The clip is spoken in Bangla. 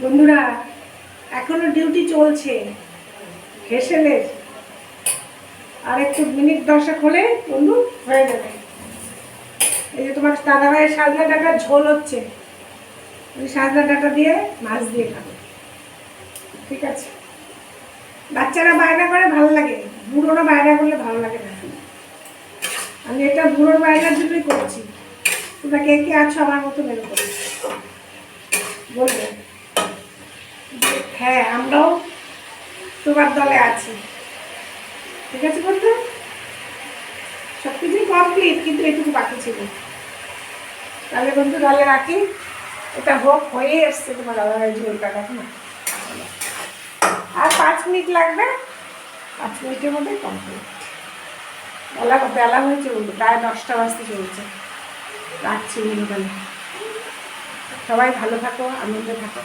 বন্ধুরা এখনো ডিউটি চলছে হেসেলের, আর একটু মিনিট 10 হলে বন্ধু হয়ে যাবে। এই যে তোমার দাদাভাইয়ের সাজনা ডাঁটার ঝোল হচ্ছে, ওই সাজনা ডাঁটা দিয়ে মাছ দিয়ে খাবো, ঠিক আছে? বাচ্চারা বায়না করে ভালো লাগে, বুড়োরা বায়না করলে ভালো লাগে না। আমি এটা বুড়োর বায়নার জন্যই করছি। তোমরা কে কে আছো আমার মতো মেরে করো, বলবে হ্যাঁ আমরাও তোমার দলে আছি, ঠিক আছে বন্ধু? সব কিছুই কমপ্লিট, কিন্তু এটুকু বাকি ছিল। তাহলে বন্ধু তাহলে রাখি, এটা হোক, হয়ে এসছে তোমার দাদাভাই ঝোলটা। দেখো না, আর 5 মিনিট লাগবে, 5 মিনিটের মধ্যে কমপ্লিট। বেলা হয়েছে বন্ধু, প্রায় 10টা বাজতে চলছে। রাখছি বন্ধু, তাহলে সবাই ভালো থাকো, আনন্দে থাকো।